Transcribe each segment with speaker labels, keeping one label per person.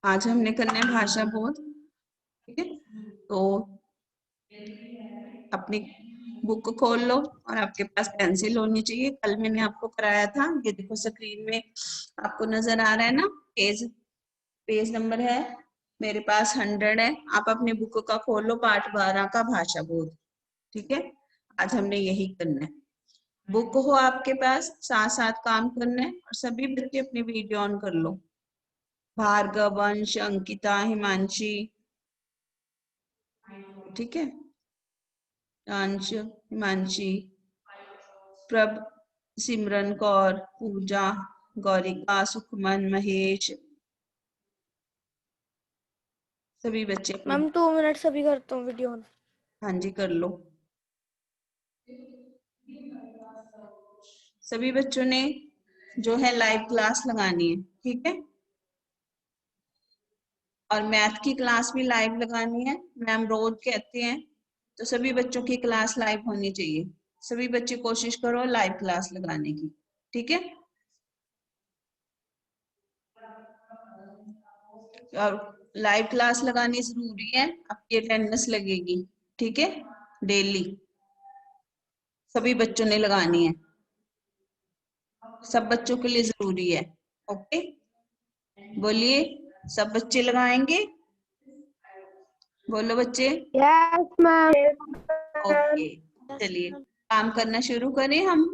Speaker 1: आज हमने करना है भाषा बोध। ठीक है, तो अपनी बुक खोल लो और आपके पास पेंसिल होनी चाहिए। कल मैंने आपको कराया था, ये देखो स्क्रीन में आपको नजर आ रहा है ना, पेज नंबर है मेरे पास 100 है। आप अपनी बुक का खोलो, पाठ 12 का भाषा बोध। ठीक है, आज हमने यही करना है। बुक हो आपके पास, साथ साथ काम करना है। और सभी बच्चे अपनी वीडियो ऑन कर लो। भार्गव, अंश, अंकिता, हिमांशी, ठीक है, अंश, हिमांशी, प्रभ, सिमरन कौर, पूजा, गौरिका, सुखमन, महेश, सभी बच्चे अपनी।
Speaker 2: मैम 2 मिनट से भी करता हूँ वीडियो ऑन।
Speaker 1: हाँ जी, कर लो। सभी बच्चों ने जो है लाइव क्लास लगानी है। ठीक है, और मैथ की क्लास भी लाइव लगानी है। मैम रोज कहते हैं, तो सभी बच्चों की क्लास लाइव होनी चाहिए। सभी बच्चे कोशिश करो लाइव क्लास लगाने की। ठीक है, और लाइव क्लास लगानी जरूरी है, आपकी अटेंडेंस लगेगी। ठीक है, डेली सभी बच्चों ने लगानी है, सब बच्चों के लिए जरूरी है। ओके, बोलिए, सब बच्चे लगाएंगे? बोलो बच्चे।
Speaker 2: Yes ma'am.
Speaker 1: ओके, चलिए काम करना शुरू करें हम।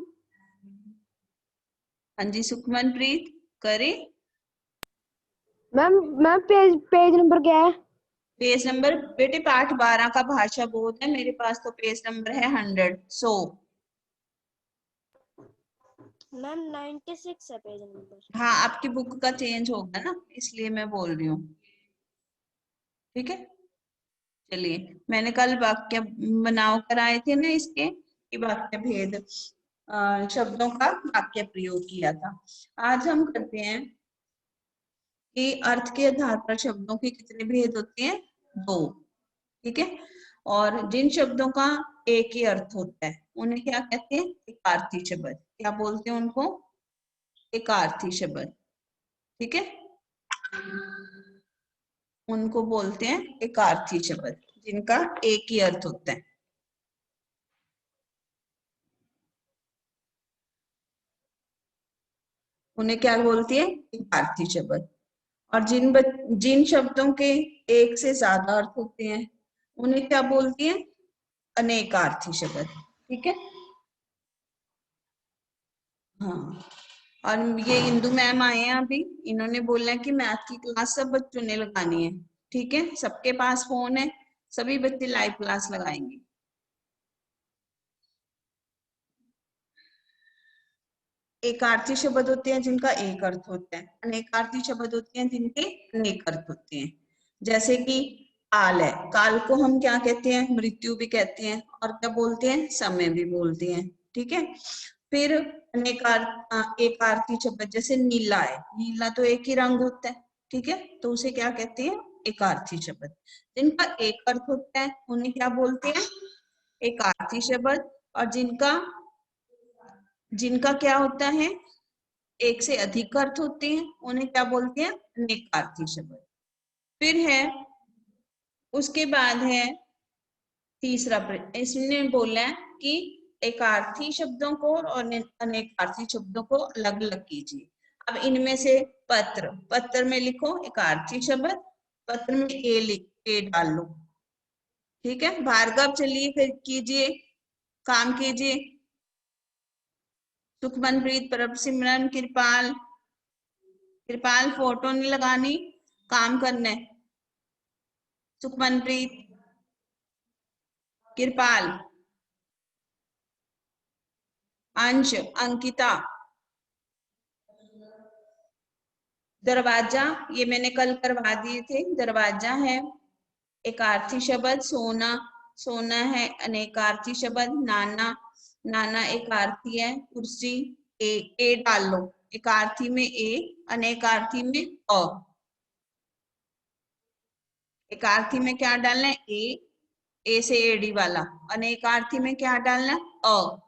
Speaker 1: हाँ जी, सुखमन प्रीत करें।
Speaker 2: मैम मैम पेज नंबर क्या है?
Speaker 1: पेज नंबर बेटे पाठ 12 का भाषा बोध है, मेरे पास तो पेज नंबर है 100।
Speaker 2: मैम 96 है पेज नंबर।
Speaker 1: हाँ, आपकी बुक का चेंज होगा ना, इसलिए मैं बोल रही हूँ। ठीक है, चलिए, मैंने कल वाक्य बनाओ कराए थे ना इसके, कि वाक्य भेद शब्दों का वाक्य प्रयोग किया था। आज हम करते हैं कि अर्थ के आधार पर शब्दों के कितने भेद होते हैं? 2। ठीक है, और जिन शब्दों का एक ही अर्थ होता है उन्हें क्या कहते हैं? एकार्थी शब्द। क्या बोलते हैं उनको? एकार्थी शब्द। ठीक है, उनको बोलते हैं एकार्थी शब्द, जिनका एक ही अर्थ होता है। उन्हें क्या बोलती है? एकार्थी शब्द। और जिन शब्दों के एक से ज्यादा अर्थ होते हैं उन्हें क्या बोलती है? अनेकार्थी शब्द। ठीक है, हाँ। और ये इंदु मैम आए हैं अभी, इन्होंने बोला है कि मैथ की क्लास सब बच्चों ने लगानी है। ठीक है, सबके पास फोन है, सभी बच्चे लाइव क्लास लगाएंगे। एकार्थी शब्द होते हैं जिनका एक अर्थ होता है, अनेकार्थी शब्द होते हैं जिनके अनेक अर्थ होते हैं। जैसे कि काल है, काल को हम क्या कहते हैं? मृत्यु भी कहते हैं, और क्या बोलते हैं? समय भी बोलते हैं। ठीक है, फिर एक आरती शब्द जैसे नीला है, नीला तो एक ही रंग होता है। ठीक है, तो उसे क्या कहते हैं? एक आरती शब्द। जिनका एक अर्थ होता है उन्हें क्या बोलते हैं? एक आरती शब्द। और जिनका जिनका क्या होता है? एक से अधिक अर्थ होते हैं उन्हें क्या बोलते हैं? अनेकार्थी शब्द। फिर है, उसके बाद है तीसरा प्रश्न। इसने बोला है कि एकार्थी शब्दों को और अनेकार्थी शब्दों को अलग अलग कीजिए। अब इनमें से पत्र, पत्र में लिखो एकार्थी शब्द, पत्र में ए डाल लो। ठीक है, भार्गव चलिए फिर कीजिए, काम कीजिए। सुखमनप्रीत, परब सिमरन, कृपाल, कृपाल फोटो नहीं लगानी, काम करना है। सुखमनप्रीत, कृपाल, अंश, अंकिता, दरवाजा ये मैंने कल करवा दिए थे। दरवाजा है एकार्थी शब्द। सोना, सोना है अनेकार्थी शब्द। नाना, नाना एकार्थी है। कुर्सी, ए डाल लो, एकार्थी में ए, अनेकार्थी में अ। एकार्थी में क्या डालना है? ए से एडी वाला। अनेकार्थी में क्या डालना है? अ।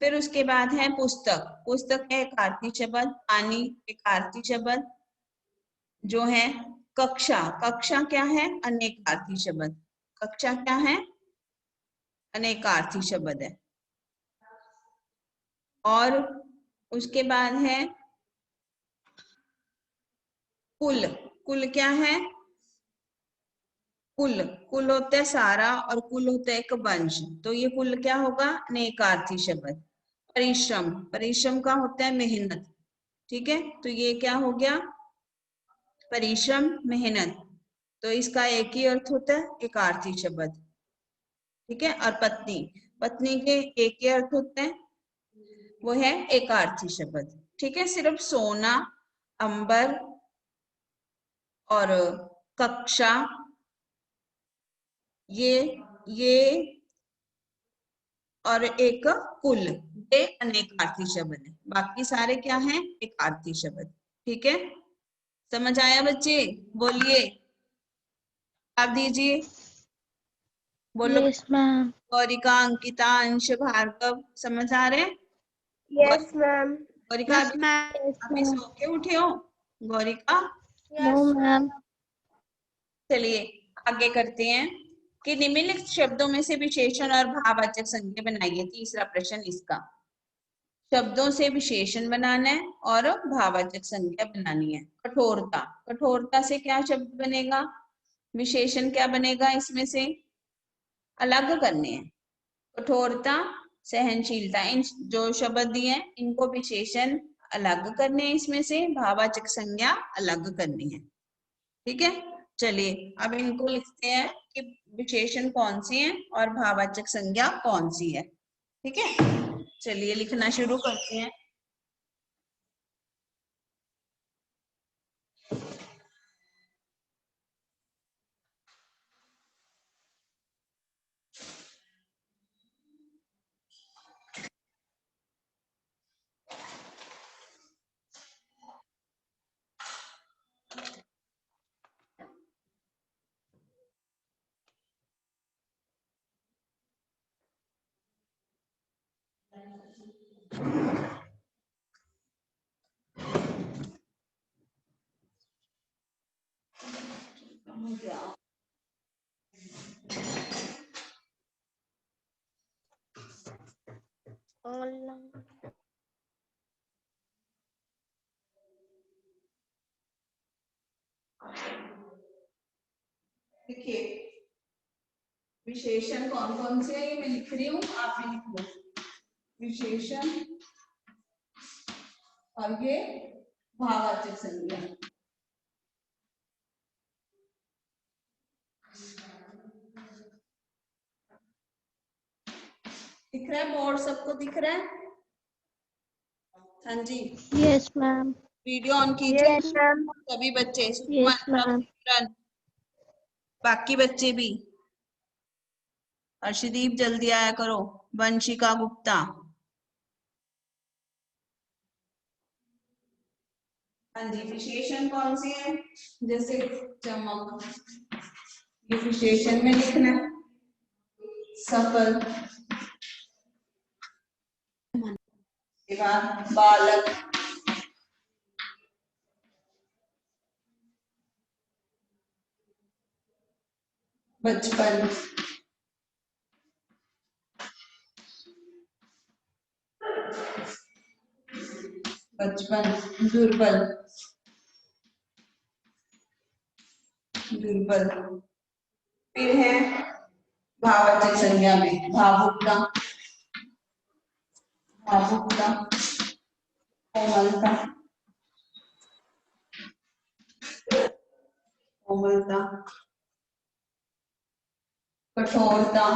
Speaker 1: फिर उसके बाद है पुस्तक, पुस्तक है एकार्थी शब्द। पानी एकार्थी शब्द जो है। कक्षा, कक्षा क्या है? अनेकार्थी शब्द। कक्षा क्या है? अनेकार्थी शब्द है। और उसके बाद है कुल। कुल क्या है? कुल, कुल होता है सारा और कुल होता है एक वंश, तो ये कुल क्या होगा? अनेकार्थी शब्द। परिश्रम, परिश्रम का होता है मेहनत, ठीक है, तो ये क्या हो गया? परिश्रम, मेहनत, तो इसका एक ही अर्थ होता है एकार्थी शब्द, ठीक है। और पत्नी, पत्नी के एक ही अर्थ होते हैं, वो है एकार्थी शब्द, ठीक है। सिर्फ सोना, अंबर और कक्षा, ये और एक कुल, ये अनेकार्थी शब्द है। बाकी सारे क्या हैं? एकार्थी शब्द, ठीक है। समझ आया बच्चे? बोलिए, आप दीजिए, बोलो।
Speaker 2: Yes ma'am.
Speaker 1: गौरिका, अंकिता, अंश, भार्गव, समझ आ रहे हैं?
Speaker 2: Yes ma'am.
Speaker 1: Gaurika
Speaker 3: yes ma'am.
Speaker 2: Yes
Speaker 1: अभी
Speaker 2: मैम।
Speaker 1: सो के उठे हो? Gaurika,
Speaker 2: no ma'am.
Speaker 1: चलिए आगे करते हैं कि निम्नलिखित शब्दों में से विशेषण और भाववाचक संज्ञा बनाइए। तीसरा प्रश्न इसका, शब्दों से विशेषण बनाना है और भाववाचक संज्ञा बनानी है। कठोरता, कठोरता से क्या शब्द बनेगा? विशेषण क्या बनेगा? इसमें से अलग करने हैं। कठोरता, सहनशीलता, इन जो शब्द दिए हैं इनको विशेषण अलग करने हैं, इसमें से भाववाचक संज्ञा अलग करनी है, ठीक है। चलिए अब इनको लिखते हैं कि विशेषण कौन सी है और भाववाचक संज्ञा कौन सी है, ठीक है। चलिए लिखना शुरू करते हैं। देखिए विशेषण कौन कौन से है ये मैं लिख रही हूँ, आप भी लिख लो। विशेषण और ये भाववाचक संज्ञा। दिख रहा है बोर्ड? सबको दिख रहा है? हाँ जी,
Speaker 2: यस मैम।
Speaker 1: वीडियो ऑन कीजिए
Speaker 2: यस मैम।
Speaker 1: सभी बच्चे,
Speaker 2: यस मैम।
Speaker 1: बाकी बच्चे भी। अर्शदीप जल्दी आया करो, वंशिका गुप्ता। हाँ जी, विशेषण कौन सी है? जैसे चमक, ये विशेषण में लिखना है। सफल, के बाद बालक, बचपन, बचपन, दुर्बल, दुर्बल। फिर है भाववाचक संज्ञा में भावुकता, भावुकता, कोमलता, कोमलता, कठोरता,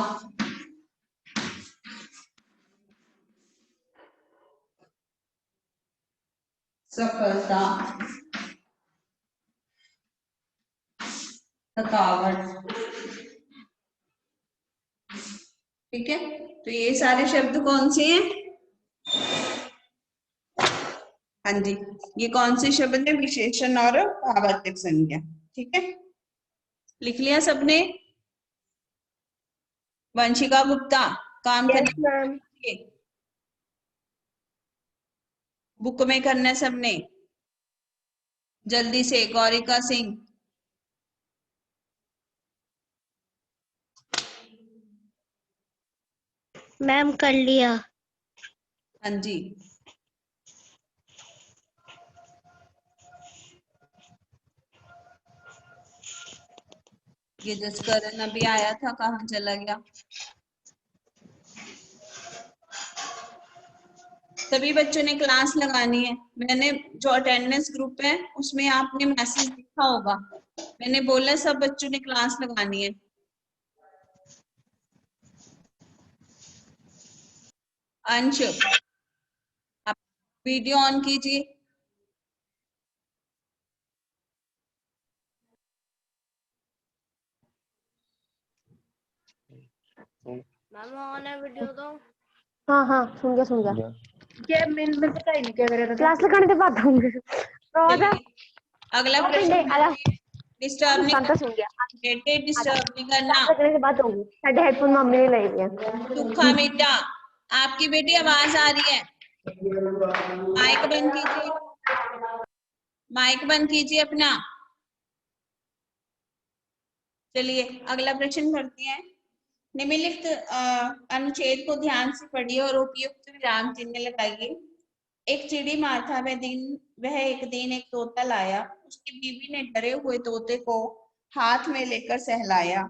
Speaker 1: सफलता, थकावट, ठीक है। तो ये सारे शब्द कौन से हैं? हाँ जी, ये कौन से शब्द है? विशेषण और भाववाचक संज्ञा, ठीक है। लिख लिया सबने? वंशिका गुप्ता काम
Speaker 2: यस
Speaker 1: करने
Speaker 2: मैम।
Speaker 1: बुक में करना है सबने, जल्दी से। गौरिका सिंह,
Speaker 3: मैम कर लिया।
Speaker 1: हाँ जी, ये जसकरण अभी आया था, कहाँ चला गया? सभी बच्चों ने क्लास लगानी है। मैंने जो अटेंडेंस ग्रुप है उसमें आपने मैसेज देखा होगा, मैंने बोला सब बच्चों ने क्लास लगानी है। अंश, आप वीडियो ऑन कीजिए।
Speaker 3: मैम ऑन है वीडियो तो।
Speaker 2: हाँ हाँ सुन गया क्या मैंने पता ही नहीं क्या कर रहा था क्लास लगाने के बाद आऊंगी रोज
Speaker 1: चलिए अगला प्रश्न करते हैं। डिस्टर्ब नहीं
Speaker 2: शांता
Speaker 1: करना
Speaker 2: सुन गया
Speaker 1: बेटे, डिस्टर्ब नहीं करना।
Speaker 2: क्लास लगने के बाद आऊंगी साढ़े हेडफोन मम्मी ने ले लिया
Speaker 1: सुखा बेटा, आपकी बेटी आवाज आ रही है, माइक बंद कीजिए, माइक बंद कीजिए अपना। चलिए अगला प्रश्न करते हैं। निम्नलिखित अनुच्छेद को ध्यान से पढ़िए और उपयुक्त विराम चिन्ह लगाइए। एक चिड़ी मार था, वह एक दिन एक तोता लाया, उसकी बीवी ने डरे हुए तोते को हाथ में लेकर सहलाया।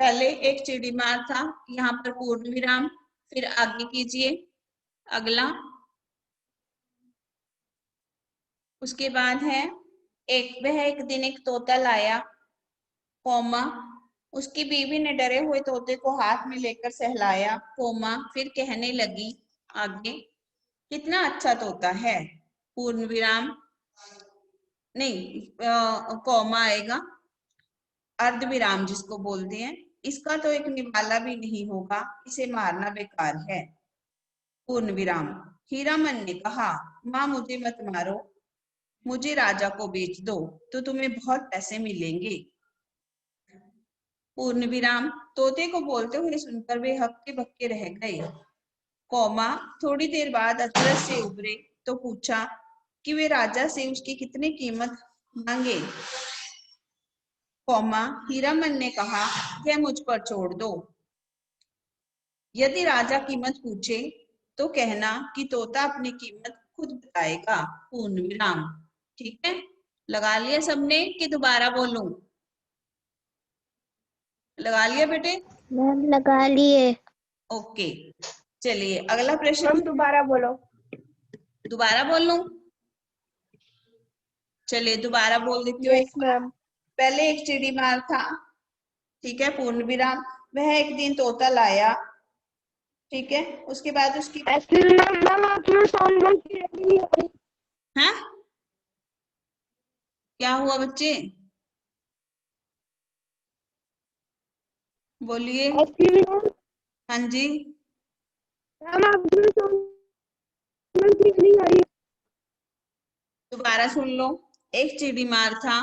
Speaker 1: पहले एक चिड़ी मार था, यहाँ पर पूर्ण विराम, फिर आगे कीजिए अगला। उसके बाद है वह एक दिन एक तोता लाया, कोमा, उसकी बीवी ने डरे हुए तोते को हाथ में लेकर सहलाया, कोमा, फिर कहने लगी आगे, कितना अच्छा तोता है, पूर्ण विराम, नहीं कॉमा आएगा, अर्ध विराम जिसको बोलते हैं, इसका तो एक निवाला भी नहीं होगा, इसे मारना बेकार है, पूर्ण विराम। हीरामन ने कहा, माँ मुझे मत मारो, मुझे राजा को बेच दो तो तुम्हें बहुत पैसे मिलेंगे, पूर्ण विराम। तोते को बोलते हुए सुनकर वे हक्के बक्के रह गए, कौमा, थोड़ी देर बाद अचरज से उभरे तो पूछा कि वे राजा से उसकी कितनी कीमत मांगे, कौमा, हीरामन ने कहा, यह मुझ पर छोड़ दो, यदि राजा कीमत पूछे तो कहना कि तोता अपनी कीमत खुद बताएगा, पूर्ण विराम। ठीक है, लगा लिया सबने कि दोबारा बोलूं? लगा लिया बेटे?
Speaker 3: मैम लगा लिए।
Speaker 1: ओके, चलिए अगला प्रश्न।
Speaker 2: हम दोबारा बोलो
Speaker 1: दोबारा बोल लूं? चलिए दोबारा बोल देती हूँ।
Speaker 2: यस मैम
Speaker 1: पहले एक चिड़ी मार था, ठीक है, पूर्ण विराम, वह एक दिन तोता लाया, ठीक है, उसके बाद उसकी हाँ क्या हुआ बच्चे, बोलिए। हाँ जी, दोबारा सुन लो। एक चिड़ी मार था,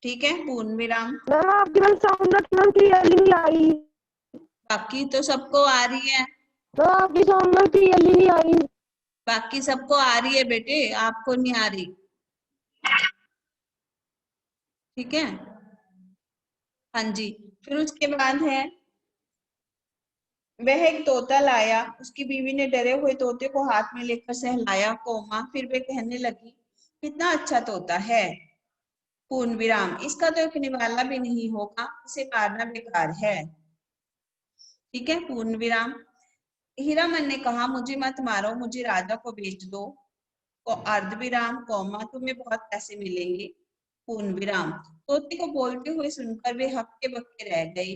Speaker 1: ठीक है, पूर्ण विराम, बाकी तो सबको आ रही है, बाकी सबको आ रही है बेटे, आपको नहीं आ रही, ठीक है। हाँ जी, फिर उसके बाद है, वह एक तोता लाया, उसकी बीवी ने डरे हुए तोते को हाथ में लेकर सहलाया, कोमा, फिर वे कहने लगी, कितना अच्छा तोता है, पूर्ण विराम, इसका तो एक निवाला भी नहीं होगा, इसे मारना बेकार है, ठीक है, पूर्ण विराम। हीरामन ने कहा, मुझे मत मारो, मुझे राजा को बेच दो, अर्ध विराम, कौमा, तुम्हें बहुत पैसे मिलेंगे, पूर्ण विराम। तोते को बोलते हुए सुनकर वे हक्के बक्के रह गए,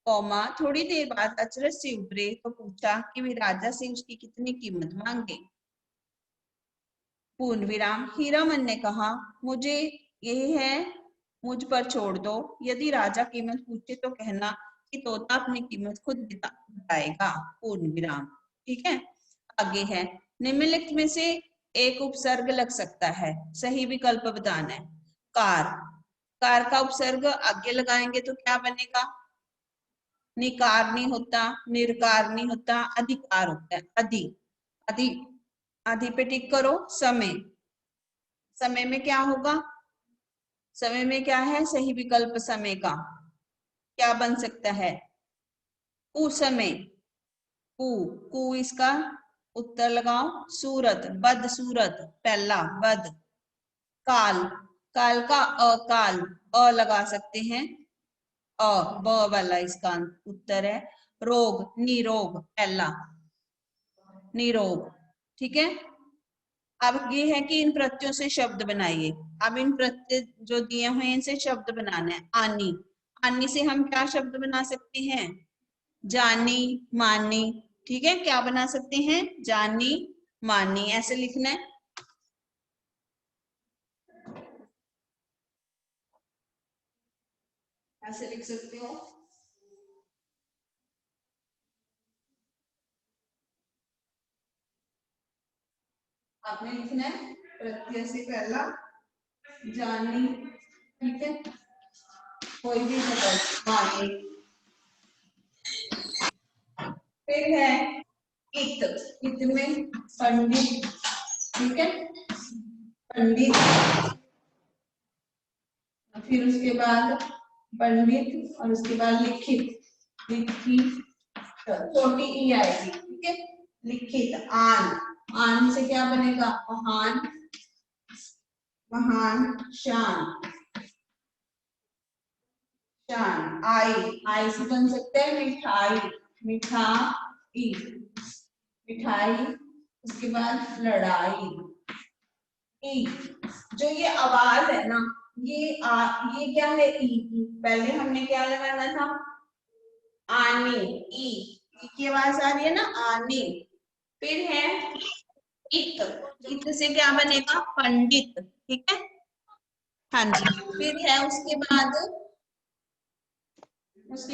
Speaker 1: कौमा, थोड़ी देर बाद अचरज से उभरे तो पूछा कि वे राजा से उसकी कितनी कीमत मांगे, पूर्ण विराम। हीरामन ने कहा, मुझे यही है, मुझ पर छोड़ दो, यदि राजा कीमत पूछे तो कहना कि तोता अपनी कीमत खुद बताएगा, पूर्ण विराम। ठीक है, आगे है, निम्नलिखित में से एक उपसर्ग लग सकता है, सही विकल्प बताना है। कार, कार का उपसर्ग आगे लगाएंगे तो क्या बनेगा? निकार नहीं होता, निर्कार नहीं होता, अधिकार होता है, अधि, अधि, अधि पे टिक करो। समय, समय में क्या होगा? समय में क्या है सही विकल्प? समय का क्या बन सकता है? कुसुमे, कु, कु इसका उत्तर लगाओ, सूरत, बद सूरत पहला बद, काल, काल का अकाल, अ लगा सकते हैं, अ ब वाला इसका उत्तर है, रोग, निरोग पहला, निरोग, ठीक है। अब ये है कि इन प्रत्ययों से शब्द बनाइए। अब इन प्रत्यय जो दिए हुए हैं इनसे शब्द बनाना है। आनी, आनी से हम क्या शब्द बना सकते हैं, जानी मानी, ठीक है, क्या बना सकते हैं, जानी मानी, ऐसे लिखना है। ऐसे लिख सकते हो। आपने लिखना है प्रत्यय से पहला जानी, ठीक है, कोई भी शब्द मानी। फिर है इत, इत में पंडित, ठीक है, पंडित, फिर उसके बाद पंडित और उसके बाद लिखित, लिखित, छोटी ई आएगी, ठीक है, लिखित, आन, आन से क्या बनेगा, महान, महान, शान, शान, आई से बन सकते हैं मिठाई, मिठाई, मिठाई, उसके बाद लड़ाई, ई, जो ये आवाज है ना, ये क्या है, ई, पहले हमने क्या लगाना था, आने, ई की आवाज आ रही है ना, आने। फिर है इत, इत से क्या बनेगा, पंडित, ठीक है, हाँ जी। फिर है उसके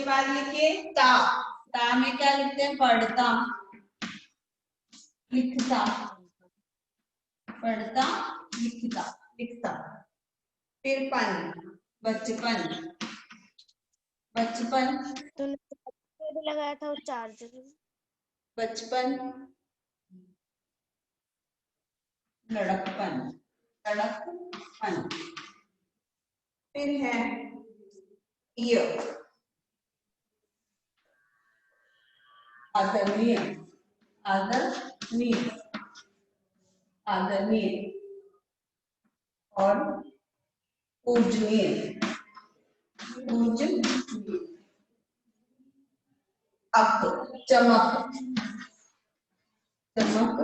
Speaker 1: बाद लिखिए ता में क्या लिखते हैं, पढ़ता, लिखता, पढ़ता, लिखता, लिखता। फिर पन, बचपन, बचपन,
Speaker 3: तूने भी लगाया था वो चार्जर।
Speaker 1: बचपन, लड़कपन, लड़कपन। फिर है य, आदरणीय, आदरणीय, आदरणीय, और पूजनीय, पूजनीय। अप, चमक, चमक,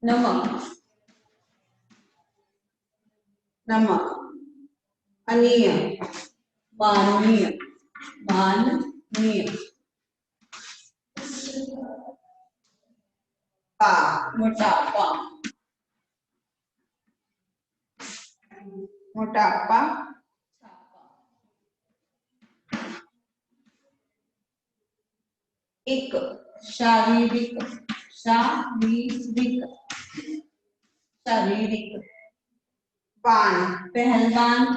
Speaker 1: नमक, नमक, अनीय, माननीय, माननीय, पा, मोटापा, मोटापा, एक, शारीरिक, शारीरिक, शारीरिक, पान, पहलवान,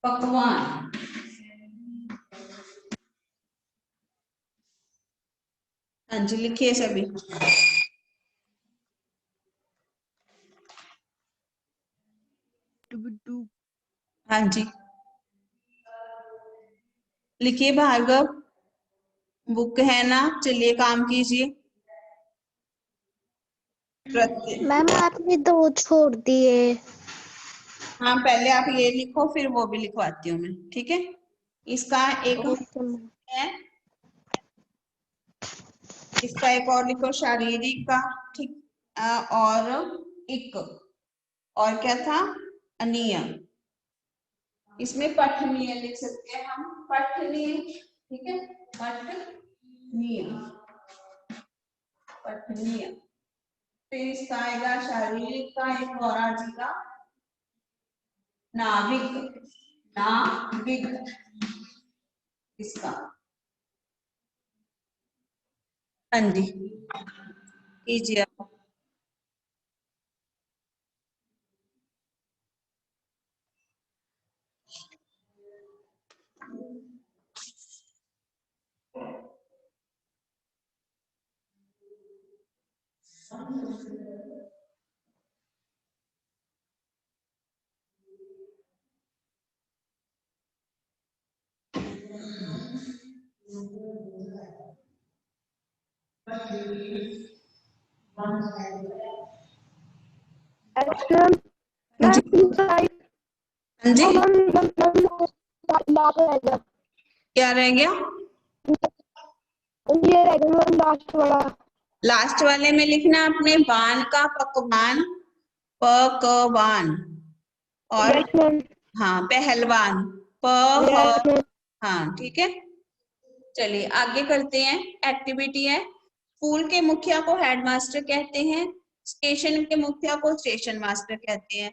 Speaker 1: पकवान। हाँ जी, लिखिए सभी। हाँ जी, लिखिए भार्गव, बुक है ना, चलिए काम कीजिए।
Speaker 3: मैम आपने दो छोड़ दिए।
Speaker 1: हाँ, पहले आप ये लिखो फिर वो भी लिखवाती हूँ मैं, ठीक है। इसका एक
Speaker 3: ओके मैम।
Speaker 1: है, इसका एक और लिखो, शारीरिक का, ठीक, और एक और क्या था, अनीय। इसमें पठनीय लिख सकते हैं हम, पठनीय, ठीक है, पठनीय, पठनीय। फिर इसका आएगा शारीरिक का एक और आ जाएगा, नाविक, नाविक, इसका, हाँ जी, कीजिए आप। हाँ जी, क्या रह गया?
Speaker 2: ये रह गया लास्ट वाला।
Speaker 1: लास्ट वाले में लिखना आपने वान का पकवान, पकवान, और हाँ पहलवान, हाँ ठीक है। चलिए आगे करते हैं। एक्टिविटी है, स्कूल के मुखिया को हेडमास्टर कहते हैं, स्टेशन के मुखिया को स्टेशन मास्टर कहते हैं।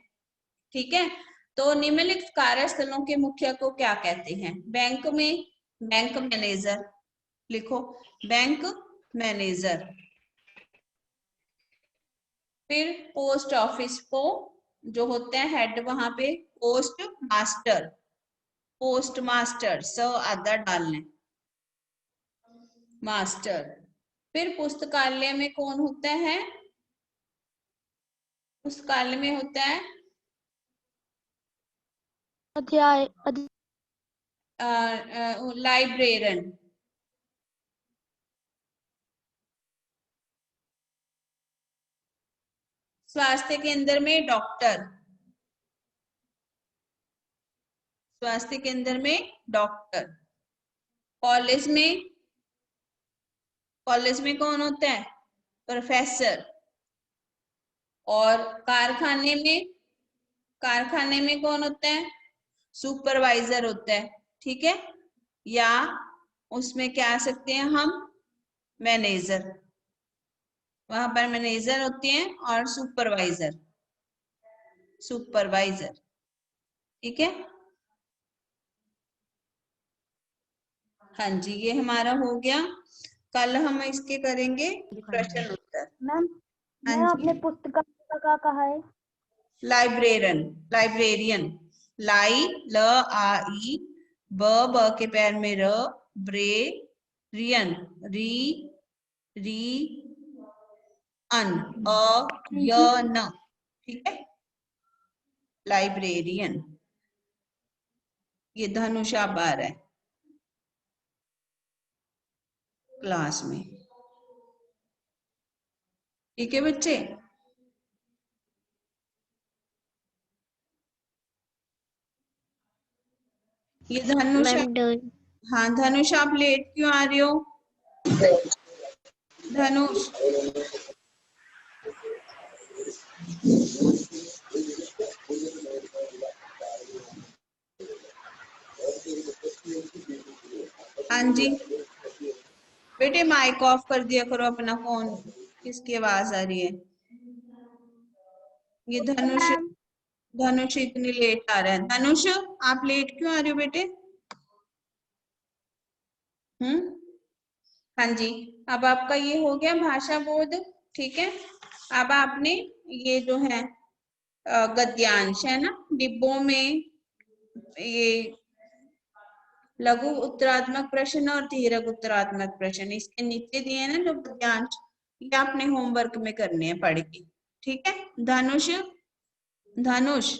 Speaker 1: ठीक है, तो निम्नलिखित कार्यस्थलों के मुखिया को क्या कहते हैं? बैंक में बैंक मैनेजर, लिखो बैंक मैनेजर। फिर पोस्ट ऑफिस को जो होते हैं हेड वहां पे पोस्ट मास्टर, पोस्ट मास्टर स आधा डालने, मास्टर। फिर पुस्तकालय में कौन होता है? पुस्तकालय में होता है लाइब्रेरियन। स्वास्थ्य केंद्र में डॉक्टर, स्वास्थ्य केंद्र में डॉक्टर। कॉलेज में, कॉलेज में कौन होता है? प्रोफेसर। और कारखाने में, कारखाने में कौन होता है? सुपरवाइजर होता है। ठीक है, या उसमें क्या आ सकते हैं हम? मैनेजर। वहां पर मैनेजर होते हैं और सुपरवाइजर, सुपरवाइजर। ठीक है, हाँ जी ये हमारा हो गया। कल हम इसके करेंगे प्रश्न उत्तर।
Speaker 2: मैम
Speaker 1: हाँ
Speaker 2: मैम
Speaker 1: जी,
Speaker 2: आपने पुस्तकालय का कहा है?
Speaker 1: लाइब्रेरियन, लाइब्रेरियन, लाई ल आ ई, ब के पैर में र, ब्रे रियन, री री अन, अ य न। ठीक है, लाइब्रेरियन। ये धनुषा बार है क्लास में। ठीक है बच्चे, ये धनुषा।
Speaker 3: Ma'am done.
Speaker 1: हाँ धनुष आप लेट क्यों आ रही हो? धनुष, हाँ जी बेटे माइक ऑफ कर दिया करो अपना फोन, किसकी आवाज आ रही है? ये धनुष, धनुष इतनी लेट आ रहा है। धनुष आप लेट क्यों आ रहे हो बेटे? हाँ जी, अब आपका ये हो गया भाषा बोध। ठीक है, अब आपने ये जो है गद्यांश है ना, डिब्बों में ये लघु उत्तरात्मक प्रश्न और दीर्घ उत्तरात्मक प्रश्न इसके नीचे दिए हैं ना जो गद्यांश, ये आपने होमवर्क में करने हैं पढ़ के। ठीक है, धनुष, धनुष,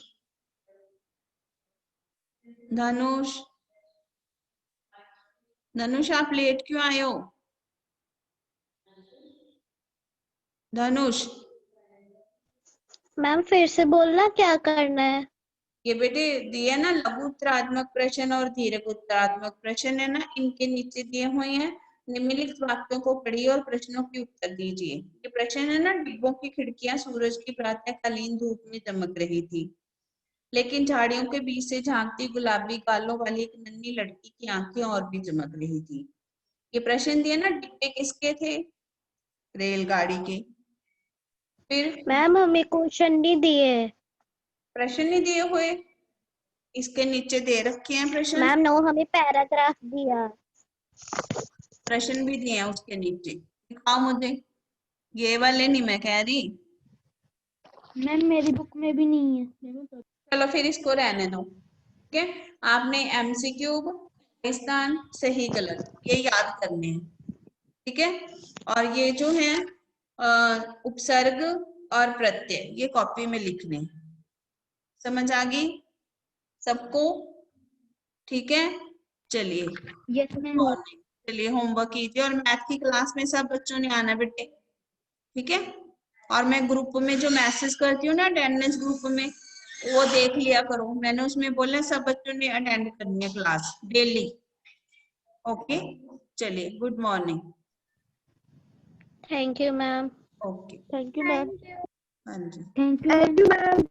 Speaker 1: धनुष, धनुष आप लेट क्यों आए हो? धनुष,
Speaker 3: मैम फिर से बोलना क्या करना है?
Speaker 1: ये बेटे दिए ना लघु उत्तरात्मक प्रश्न और दीर्घ उत्तरात्मक प्रश्न है ना, इनके नीचे दिए हुए हैं। निम्नलिखित वाक्यों को पढ़िए और प्रश्नों के उत्तर दीजिए। ये प्रश्न है ना, डिब्बों की खिड़कियां सूरज की प्रातःकालीन धूप में चमक रही थी, लेकिन झाड़ियों के बीच से झांकती गुलाबी गालों वाली एक नन्ही लड़की की आंखें और भी चमक रही थी। ये प्रश्न दिए ना, डिब्बे किसके थे? रेलगाड़ी के। फिर
Speaker 3: मैम हमें क्वेश्चन नहीं दिए।
Speaker 1: प्रश्न नहीं दिए हुए, इसके नीचे दे रखे हैं प्रश्न।
Speaker 3: मैम नो हमें पैराग्राफ दिया।
Speaker 1: प्रश्न भी दिए हैं उसके नीचे, दिखाओ मुझे। ये वाले नहीं मैं कह रही।
Speaker 2: मैम मेरी बुक में भी नहीं है।
Speaker 1: चलो फिर इसको रहने दो। ठीक है, आपने एमसीक्यू, पाकिस्तान, सही गलत ये याद करने हैं। ठीक है, और ये जो है उपसर्ग और प्रत्यय ये कॉपी में लिखने हैं। समझ आ गई सबको? ठीक है, चलिए
Speaker 2: यस मैम।
Speaker 1: मॉर्निंग। चलिए होमवर्क कीजिए और मैथ की क्लास में सब बच्चों ने आना बेटे, ठीक है। और मैं ग्रुप में जो मैसेज करती हूँ ना अटेंडेंस ग्रुप में, वो देख लिया करो, मैंने उसमें बोला सब बच्चों ने अटेंड करनी है क्लास डेली। ओके, चलिए good morning.
Speaker 3: Thank you ma'am.
Speaker 1: Okay,
Speaker 2: thank you ma'am.
Speaker 1: हाँ जी।
Speaker 2: Thank you ma'am.